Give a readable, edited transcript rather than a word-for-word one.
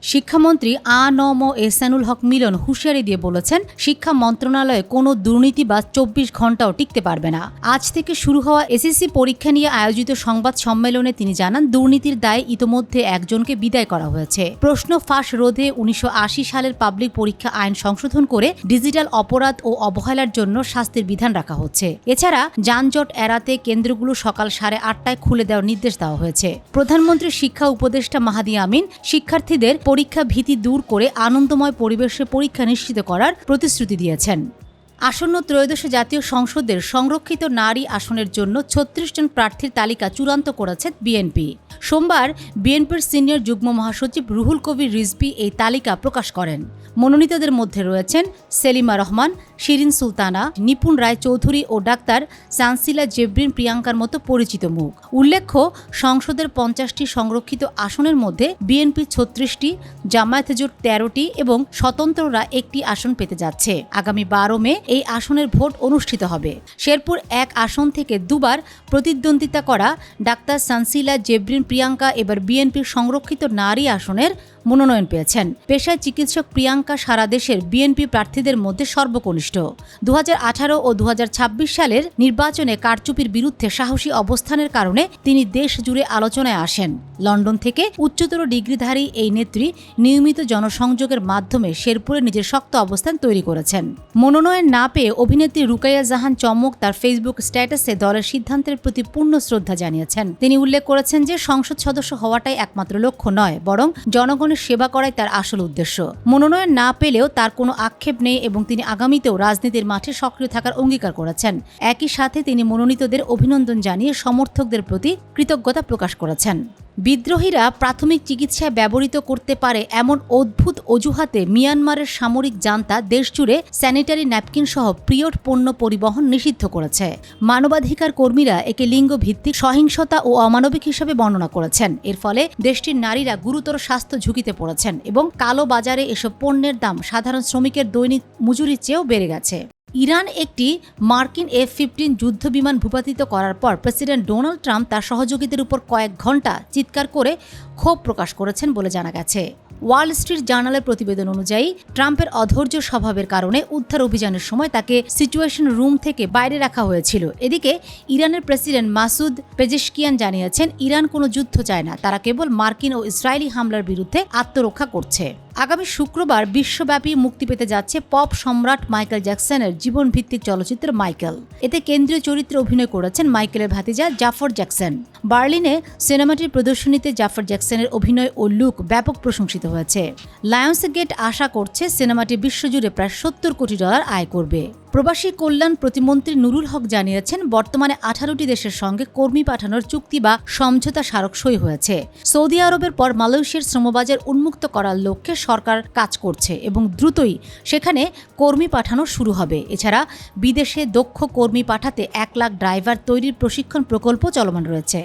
শিক্ষামন্ত্রী আ.ন.ম এহসানুল হক মিলন হুঁশিয়ারি দিয়ে বলেছেন, শিক্ষা মন্ত্রণালয়ে কোনো দুর্নীতি বা 24 ঘণ্টাও টিকতে পারবে না। আজ থেকে শুরু হওয়া এসএসসি পরীক্ষা নিয়ে আয়োজিত সংবাদ সম্মেলনে তিনি জানান, দুর্নীতির দায়ে ইতোমধ্যে একজনকে বিদায় করা হয়েছে। প্রশ্ন ফাঁস রোধে 1980 সালের পাবলিক পরীক্ষা আইন সংশোধন করে ডিজিটাল অপরাধ ও অবহেলার জন্য শাস্তির বিধান রাখা হচ্ছে। এছাড়া যানজট এড়াতে কেন্দ্রগুলো সকাল 8:30টায় খুলে দেওয়ার নির্দেশ দেওয়া হয়েছে। প্রধানমন্ত্রী শিক্ষা উপদেষ্টা মাহাদি আমিন শিক্ষার্থীদের পরীক্ষা ভীতি দূর করে আনন্দময় পরিবেশে পরীক্ষা নিশ্চিত করার প্রতিশ্রুতি দিয়েছেন। আসন্ন ত্রয়োদশ জাতীয় সংসদের সংরক্ষিত নারী আসনের জন্য 36 জন প্রার্থীর তালিকা চূড়ান্ত করেছে বিএনপি। সোমবার বিএনপির সিনিয়র যুগ্ম মহাসচিব রুহুল কবির রিজভী এই তালিকা প্রকাশ করেন। মনোনীতদের মধ্যে রয়েছেন সেলিমা রহমান, শিরিন সুলতানা, নিপুণ রায় চৌধুরী ও ডাক্তার সানসিলা জেবরিন প্রিয়াঙ্কার মতো পরিচিত মুখ। উল্লেখ্য, সংসদের 50টি সংরক্ষিত আসনের মধ্যে বিএনপি 36টি, জামায়াত জোট 13টি এবং স্বতন্ত্ররা 1টি আসন পেতে যাচ্ছে। আগামী 12 মে এই আসনের ভোট অনুষ্ঠিত হবে। শেরপুর 1 আসন থেকে দুবার প্রতিদ্বন্দ্বিতা করা ডাক্তার সানসিলা জেবরিন প্রিয়াঙ্কা এবার বিএনপির সংরক্ষিত নারী আসনের মনোনয়ন পেয়েছেন। পেশায় চিকিৎসক প্রিয়াঙ্কা সারা দেশের বিএনপি প্রার্থীদের মধ্যে সর্বকনিষ্ঠ। 2018 ও 2026 সালের নির্বাচনে কারচুপির বিরুদ্ধে সাহসী অবস্থানের কারণে তিনি দেশ জুড়ে আলোচনায় আসেন। লন্ডন থেকে উচ্চতর ডিগ্রিধারী এই নেত্রী নিয়মিত জনসংযোগের মাধ্যমে শেরপুরে নিজের শক্ত অবস্থান তৈরি করেছেন। মনোনয়ন না পেয়ে অভিনেত্রী রুকাইয়া জাহান চমক তার ফেসবুক স্ট্যাটাসে দলের সিদ্ধান্তের প্রতি পূর্ণ শ্রদ্ধা জানিয়েছেন। তিনি উল্লেখ করেছেন যে সংসদ সদস্য হওয়াটাই একমাত্র লক্ষ্য নয়, বরং জনগণের সেবা করাই তার আসল উদ্দেশ্য। মনোনয়ন না পেলেও তার কোনো আক্ষেপ নেই এবং তিনি আগামীতেও রাজনীতির মাঠে সক্রিয় থাকার অঙ্গীকার করেছেন। একই সাথে তিনি মনোনীতদের অভিনন্দন জানিয়ে সমর্থকদের প্রতি কৃতজ্ঞতা প্রকাশ করেছেন। বিদ্রোহীরা প্রাথমিক চিকিৎসায় ব্যবহৃত করতে পারে এমন অদ্ভুত অজুহাতে মিয়ানমারের সামরিক জান্তা দেশজুড়ে স্যানিটারি ন্যাপকিন সহ পিরিয়ড পণ্য পরিবহন নিষিদ্ধ করেছে। মানবাধিকার কর্মীরা একে লিঙ্গ ভিত্তিক সহিংসতা ও অমানবিক হিসাবে বর্ণনা করেছেন। এর ফলে দেশটির নারীরা গুরুতর স্বাস্থ্য ঝুঁকিতে পড়েছেন এবং কালো বাজারে এসব পণ্যের দাম সাধারণ শ্রমিকের দৈনিক মজুরির চেয়েও বেড়ে গেছে। ইরান একটি মার্কিন F-15 যুদ্ধবিমান ভূপাতিত করার পর প্রেসিডেন্ট ডোনাল্ড ট্রাম্প তার সহযোগীদের উপর কয়েক ঘণ্টা চিৎকার করে ক্ষোভ প্রকাশ করেছেন বলে জানা গেছে। ওয়াল স্ট্রিট জার্নালের প্রতিবেদন অনুযায়ী ট্রাম্পের অধৈর্য স্বভাবের কারণে উদ্ধার অভিযানের সময় তাকে সিচুয়েশন রুম থেকে বাইরে রাখা হয়েছিল। এদিকে ইরানের প্রেসিডেন্ট মাসুদ পেজেশকিয়ান জানিয়েছেন, ইরান কোনো যুদ্ধ চায় না, তারা কেবল মার্কিন ও ইসরায়েলি হামলার বিরুদ্ধে আত্মরক্ষা করছে। আগামী শুক্রবার বিশ্বব্যাপী মুক্তি পেতে যাচ্ছে পপ সম্রাট মাইকেল জ্যাকসনের জীবনভিত্তিক চলচ্চিত্র মাইকেল। এতে কেন্দ্রীয় চরিত্রে অভিনয় করেছেন মাইকেলের ভাতিজা জাফর জ্যাকসন। বার্লিনে সিনেমাটির প্রদর্শনীতে জাফর জ্যাকসনের অভিনয় ও লুক ব্যাপক প্রশংসিত হয়েছে। লায়ন্সগেট আশা করছে সিনেমাটি বিশ্বজুড়ে প্রায় $70 কোটি আয় করবে। প্রবাসী কল্যাণ প্রতিমন্ত্রী নুরুল হক জানিয়েছেন, বর্তমানে 18টি দেশের সঙ্গে কর্মী পাঠানোর চুক্তি বা সমঝোতা স্মারক সই হয়েছে। সৌদি আরবের পর মালয়েশিয়ার শ্রমবাজার উন্মুক্ত করার লক্ষ্যে সরকার কাজ করছে এবং দ্রুতই সেখানে কর্মী পাঠানো শুরু হবে। এছাড়া বিদেশে দক্ষ কর্মী পাঠাতে 1 লাখ ড্রাইভার তৈরির প্রশিক্ষণ প্রকল্প চলমান রয়েছে।